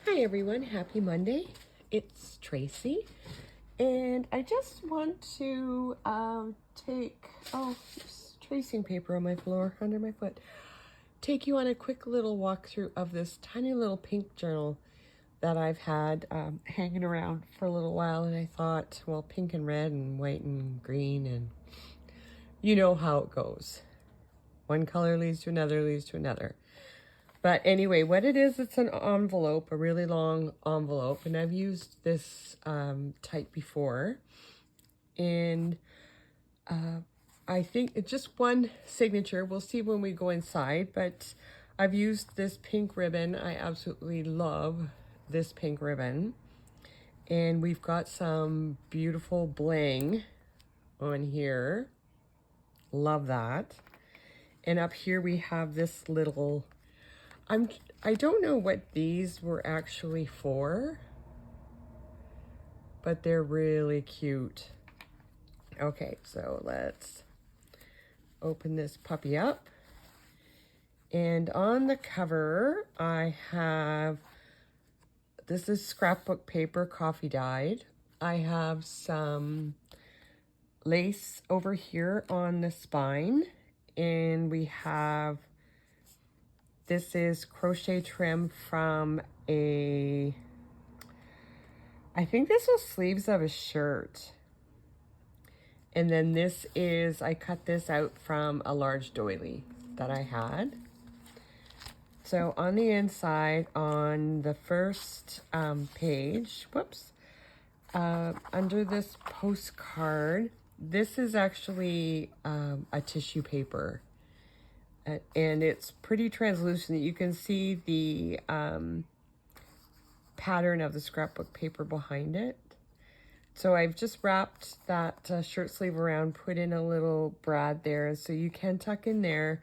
Hi everyone, happy Monday. It's Tracy, and I just want to take, there's tracing paper on my floor under my foot. Take you on a quick little walkthrough of this tiny little pink journal that I've had hanging around for a little while, and I thought, well, pink and red and white and green, and you know how it goes. One color leads to another, leads to another. But anyway, what it is, it's an envelope, a really long envelope, and I've used this type before. And I think it's just one signature. We'll see when we go inside, but I've used this pink ribbon. I absolutely love this pink ribbon. And we've got some beautiful bling on here. Love that. And up here we have this little... I don't know what these were actually for, but they're really cute. Okay, so let's open this puppy up. And on the cover, I have, this is scrapbook paper, coffee dyed. I have some lace over here on the spine, and we have, this is crochet trim from I think this was sleeves of a shirt. And then this is, I cut this out from a large doily that I had. So on the inside, on the first page, under this postcard, this is actually a tissue paper. And it's pretty translucent. You can see the pattern of the scrapbook paper behind it. So I've just wrapped that shirt sleeve around, put in a little brad there, so you can tuck in there.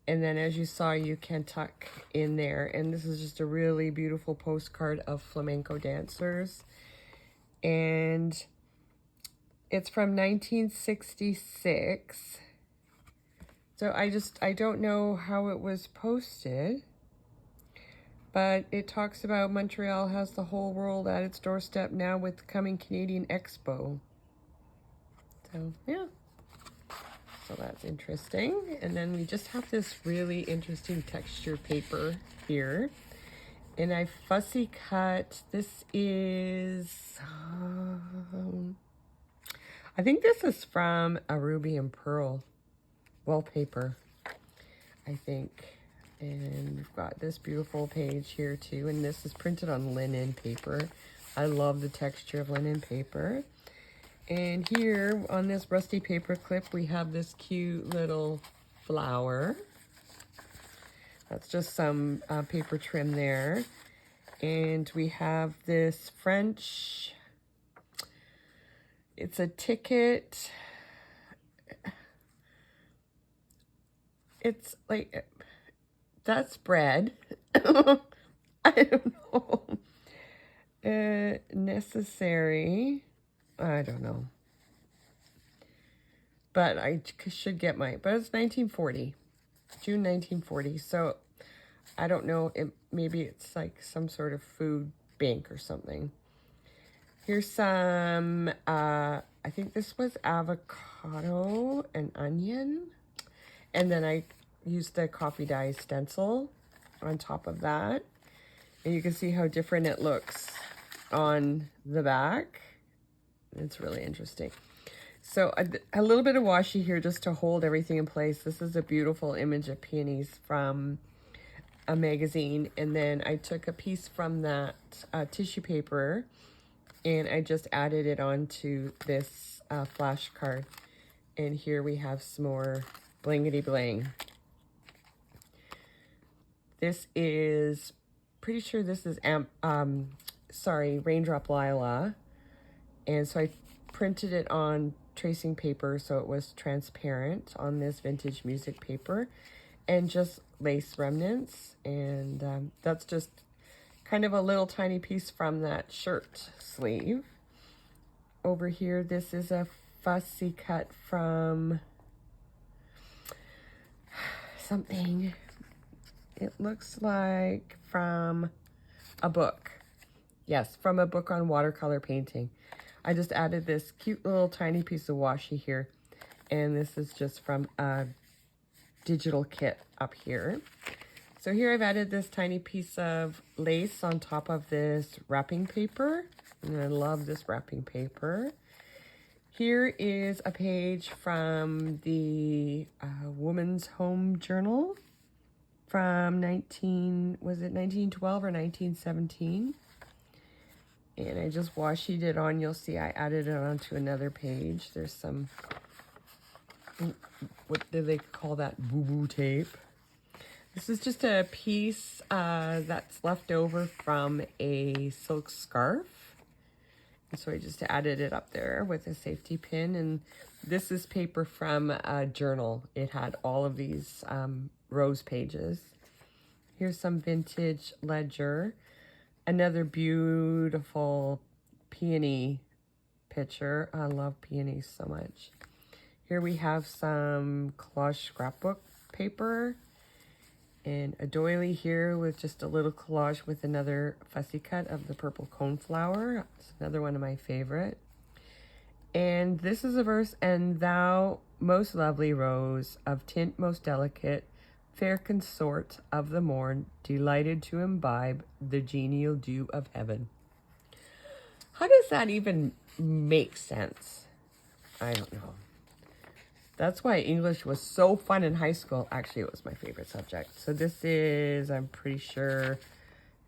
And then as you saw, you can tuck in there. And this is just a really beautiful postcard of flamenco dancers. And it's from 1966. So I don't know how it was posted, but it talks about Montreal has the whole world at its doorstep now with the coming Canadian Expo. So, yeah. So that's interesting. And then we just have this really interesting texture paper here. And I fussy cut, this is, I think this is from a Ruby and Pearl wallpaper, I think. And we've got this beautiful page here too, and this is printed on linen paper. I love the texture of linen paper. And here on this rusty paper clip, we have this cute little flower. That's just some paper trim there. And we have this French, it's a ticket. It's like, that's bread. I don't know. Necessary. I don't know. But I should get but it's 1940. June 1940. So I don't know. Maybe it's like some sort of food bank or something. Here's some, I think this was avocado and onion. And then I used the coffee dye stencil on top of that. And you can see how different it looks on the back. It's really interesting. So a little bit of washi here just to hold everything in place. This is a beautiful image of peonies from a magazine. And then I took a piece from that tissue paper and I just added it onto this flash card. And here we have some more blingity bling. This is, pretty sure this is, Raindrop Lila. And so I printed it on tracing paper so it was transparent on this vintage music paper. And just lace remnants. And that's just kind of a little tiny piece from that shirt sleeve. Over here, this is a fussy cut from something. It looks like from a book. Yes, from a book on watercolor painting. I just added this cute little tiny piece of washi here. And this is just from a digital kit up here. So here I've added this tiny piece of lace on top of this wrapping paper. And I love this wrapping paper. Here is a page from the Woman's Home Journal from 1912 or 1917? And I just washied it on. You'll see I added it onto another page. There's some, what do they call that, boo-boo tape. This is just a piece that's left over from a silk scarf. And so I just added it up there with a safety pin. And this is paper from a journal. It had all of these rose pages. Here's some vintage ledger. Another beautiful peony picture. I love peonies so much. Here we have some collage scrapbook paper. And a doily here with just a little collage with another fussy cut of the purple coneflower. It's another one of my favorite. And this is a verse, and thou, most lovely rose, of tint most delicate, fair consort of the morn, delighted to imbibe the genial dew of heaven. How does that even make sense? I don't know. That's why English was so fun in high school. Actually, it was my favorite subject. So this is, I'm pretty sure,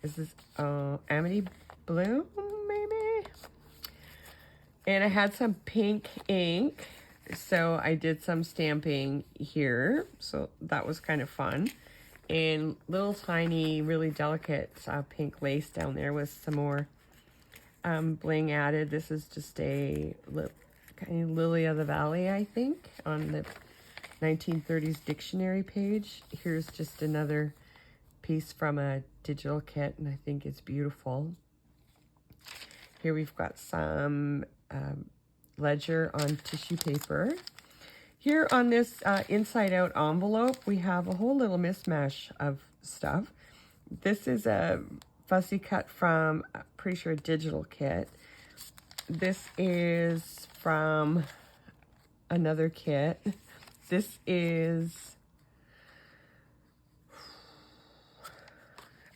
this is Amity Bloom, maybe? And I had some pink ink, so I did some stamping here. So that was kind of fun. And little tiny, really delicate pink lace down there with some more bling added. This is just a kind of Lily of the Valley, I think, on the 1930s dictionary page. Here's just another piece from a digital kit, and I think it's beautiful. Here we've got some ledger on tissue paper. Here on this inside out envelope, we have a whole little mishmash of stuff. This is a fussy cut from, pretty sure, a digital kit. This is from another kit. This is,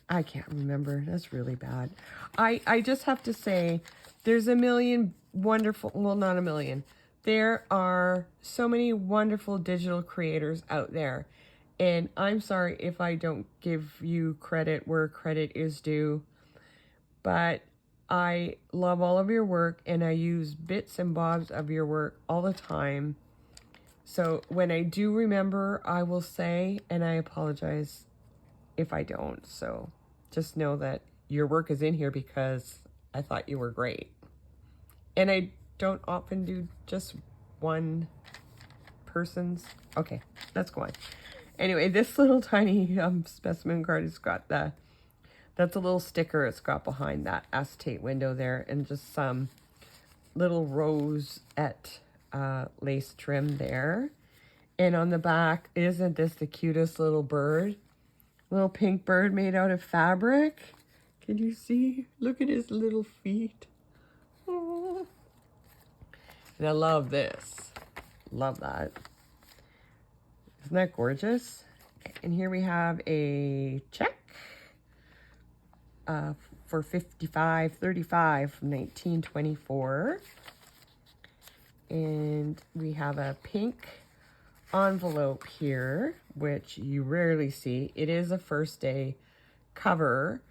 I can't remember. That's really bad. I just have to say, there's a million wonderful, well, not a million. There are so many wonderful digital creators out there. And I'm sorry if I don't give you credit where credit is due. But I love all of your work, and I use bits and bobs of your work all the time. So when I do remember, I will say, and I apologize if I don't. So just know that your work is in here because I thought you were great. And I don't often do just one person's. Okay, let's go on. Anyway, this little tiny specimen card has got that's a little sticker it's got behind that acetate window there, and just some little rosette lace trim there. And on the back, isn't this the cutest little bird? Little pink bird made out of fabric. Can you see? Look at his little feet. Oh. And I love this. Love that. Isn't that gorgeous? And here we have a check for $55.35 from 1924. And we have a pink envelope here, which you rarely see. It is a first day cover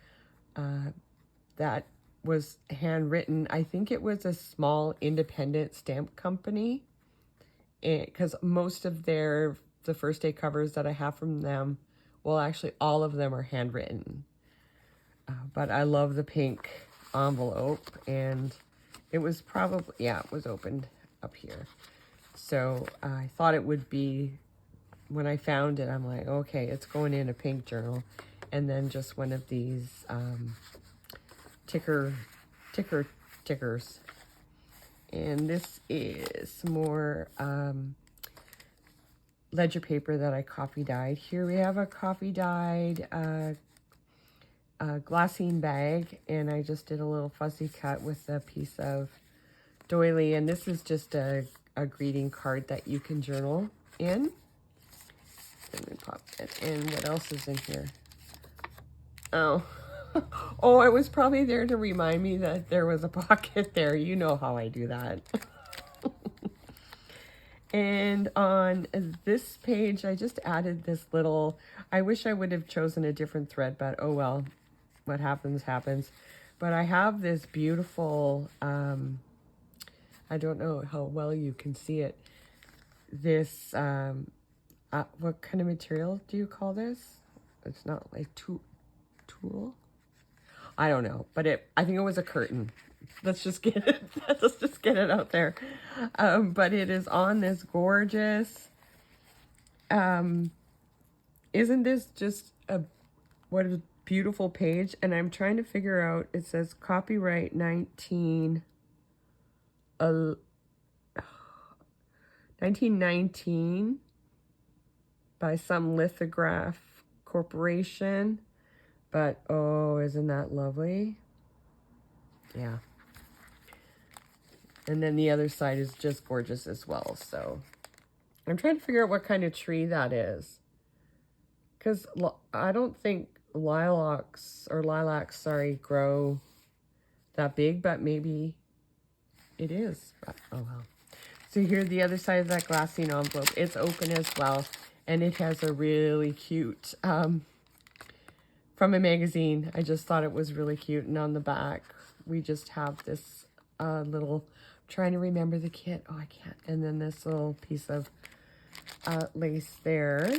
that was handwritten. I think it was a small independent stamp company, because most of the first day covers that I have from them, well, actually all of them are handwritten. But I love the pink envelope, and it was probably, yeah, it was opened up here. So I thought it would be, when I found it, I'm like, okay, it's going in a pink journal. And then just one of these tickers. And this is some more ledger paper that I coffee dyed. Here we have a coffee dyed glassine bag, and I just did a little fussy cut with a piece of doily, and this is just a greeting card that you can journal in. Let me pop it in. What else is in here? Oh, oh, it was probably there to remind me that there was a pocket there. You know how I do that. And on this page, I just added this little, I wish I would have chosen a different thread, but oh well, what happens, happens. But I have this beautiful, I don't know how well you can see it, this, what kind of material do you call this? It's not like tulle? I don't know, but I think it was a curtain. Let's just get it. Let's just get it out there. But it is on this gorgeous. Isn't this just what a beautiful page? And I'm trying to figure out. It says copyright 1919 by some lithograph corporation. But oh, isn't that lovely? Yeah. And then the other side is just gorgeous as well. So I'm trying to figure out what kind of tree that is. Because I don't think lilacs, grow that big, but maybe it is. Oh, well. So here's the other side of that glassine envelope. It's open as well. And it has a really cute, from a magazine. I just thought it was really cute. And on the back, we just have this little, trying to remember the kit. Oh, I can't. And then this little piece of lace there.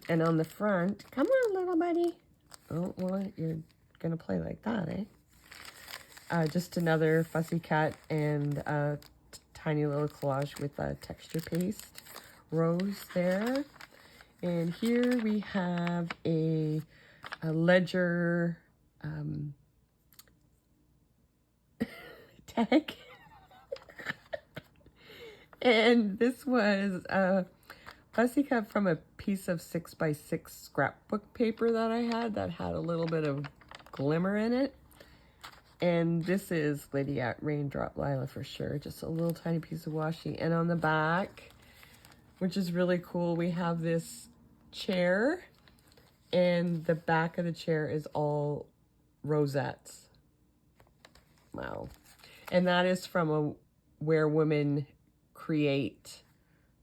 And on the front, come on, little buddy. Oh, well, you're going to play like that, eh? Just another fussy cut and a tiny little collage with a texture paste rose there. And here we have a ledger tag. And this was a fussy cut from a piece of 6x6 scrapbook paper that I had that had a little bit of glimmer in it. And this is Lady at Raindrop Lila for sure. Just a little tiny piece of washi. And on the back, which is really cool, we have this chair. And the back of the chair is all rosettes. Wow. And that is from a Where Women Create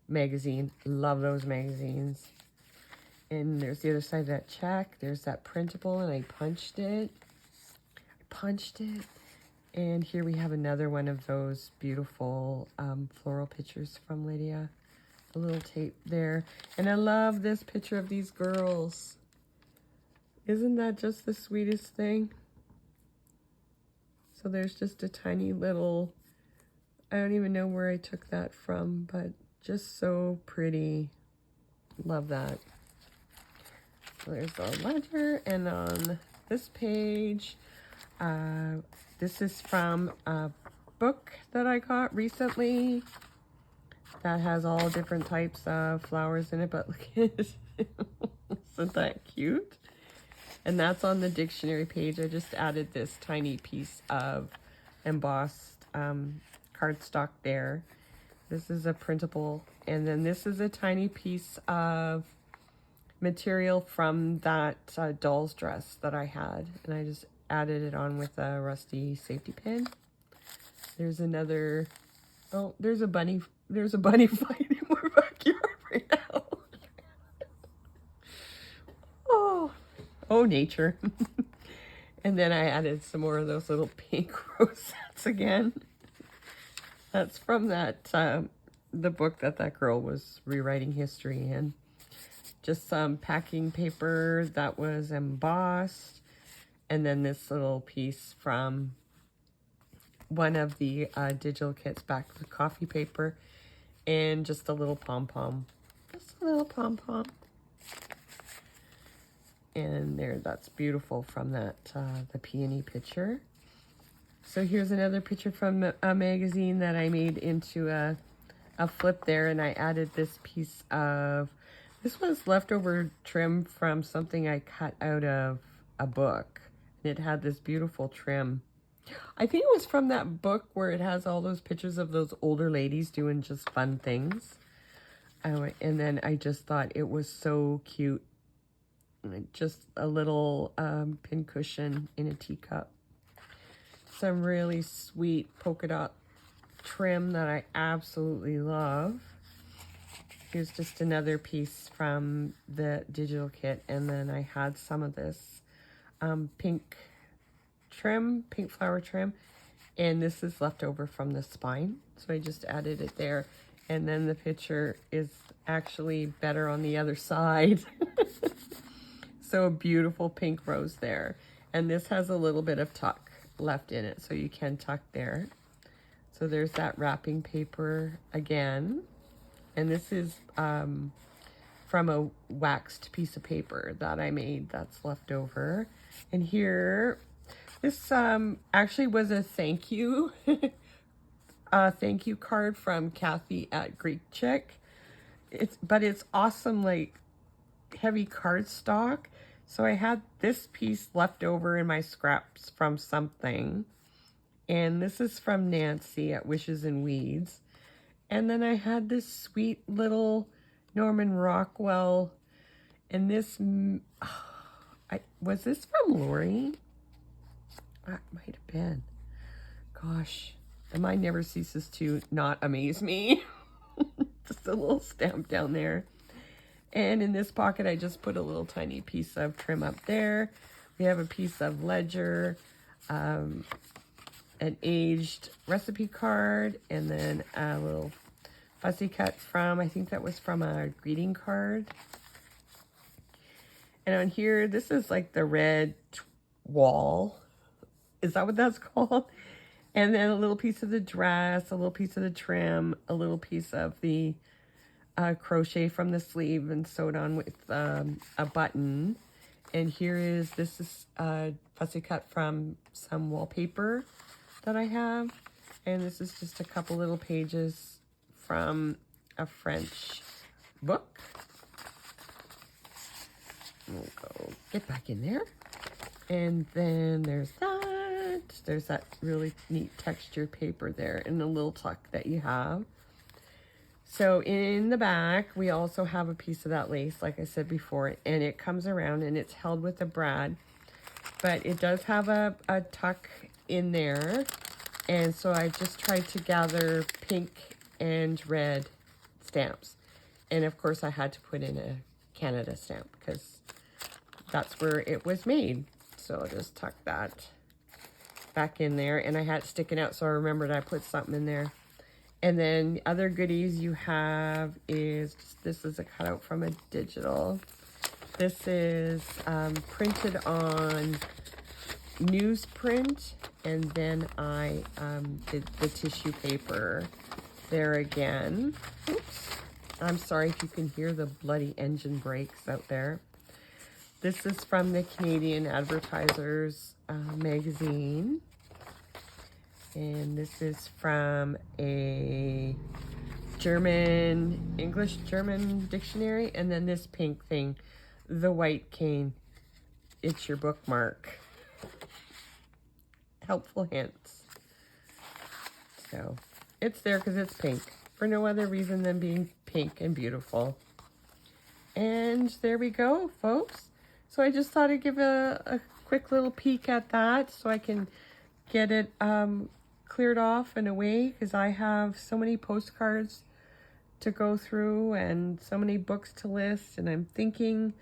magazine. Love those magazines. And there's the other side of that check. There's that printable, and I punched it. And here we have another one of those beautiful floral pictures from Lydia. A little tape there. And I love this picture of these girls. Isn't that just the sweetest thing? So there's just a tiny little, I don't even know where I took that from, but just so pretty. Love that. So there's the ledger, and on this page, this is from a book that I got recently that has all different types of flowers in it, but look at it. Isn't that cute? And that's on the dictionary page. I just added this tiny piece of embossed cardstock there. This is a printable. And then this is a tiny piece of material from that doll's dress that I had. And I just added it on with a rusty safety pin. There's another, oh, there's a bunny fighting in my backyard right now. Oh, nature. And then I added some more of those little pink rosettes again. That's from that, the book that girl was rewriting history in. Just some packing paper that was embossed. And then this little piece from one of the digital kits back with coffee paper. And just a little pom-pom. Just a little pom-pom. And there, that's beautiful from that, the peony picture. So here's another picture from a magazine that I made into a flip there. And I added this piece of, this was leftover trim from something I cut out of a book. And it had this beautiful trim. I think it was from that book where it has all those pictures of those older ladies doing just fun things. And then I just thought it was so cute. Just a little pin cushion in a teacup. Some really sweet polka dot trim that I absolutely love. Here's just another piece from the digital kit. And then I had some of this pink flower trim. And this is left over from the spine. So I just added it there. And then the picture is actually better on the other side. So a beautiful pink rose there. And this has a little bit of tuck left in it, so you can tuck there. So there's that wrapping paper again. And this is from a waxed piece of paper that I made that's left over. And here, this actually was a thank you. A thank you card from Kathy at Greek Chick. But it's awesome, like heavy cardstock. So I had this piece left over in my scraps from something. And this is from Nancy at Wishes and Weeds. And then I had this sweet little Norman Rockwell. And this, was this from Lori? That might have been. Gosh, the mind never ceases to not amaze me. Just a little stamp down there. And in this pocket, I just put a little tiny piece of trim up there. We have a piece of ledger, an aged recipe card, and then a little fussy cut from, I think that was from a greeting card. And on here, this is like the red wall. Is that what that's called? And then a little piece of the dress, a little piece of the trim, a little piece of the crochet from the sleeve and sewed on with a button. And this is a fussy cut from some wallpaper that I have. And this is just a couple little pages from a French book. We'll go get back in there. And then there's that. There's that really neat textured paper there and a little tuck that you have. So in the back, we also have a piece of that lace, like I said before, and it comes around and it's held with a brad, but it does have a tuck in there. And so I just tried to gather pink and red stamps. And of course I had to put in a Canada stamp because that's where it was made. So I'll just tuck that back in there, and I had it sticking out, so I remembered I put something in there. And then other goodies you have is, this is a cutout from a digital. This is printed on newsprint, and then I did the tissue paper there again. Oops. I'm sorry if you can hear the bloody engine brakes out there. This is from the Canadian Advertisers magazine. And this is from a English-German dictionary. And then this pink thing, the white cane. It's your bookmark. Helpful hints. So it's there because it's pink. For no other reason than being pink and beautiful. And there we go, folks. So I just thought I'd give a quick little peek at that so I can get it cleared off and away, because I have so many postcards to go through and so many books to list, and I'm thinking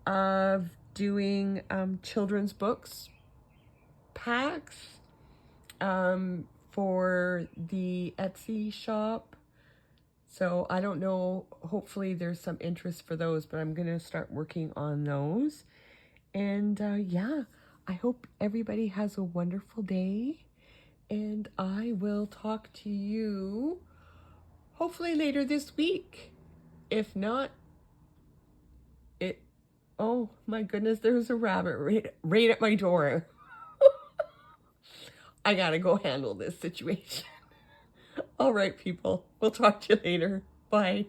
of doing children's books packs for the Etsy shop. So I don't know, hopefully there's some interest for those, but I'm going to start working on those. And yeah, I hope everybody has a wonderful day. And I will talk to you hopefully later this week. If not, oh my goodness, there's a rabbit right at my door. I gotta go handle this situation. All right, people, we'll talk to you later. Bye.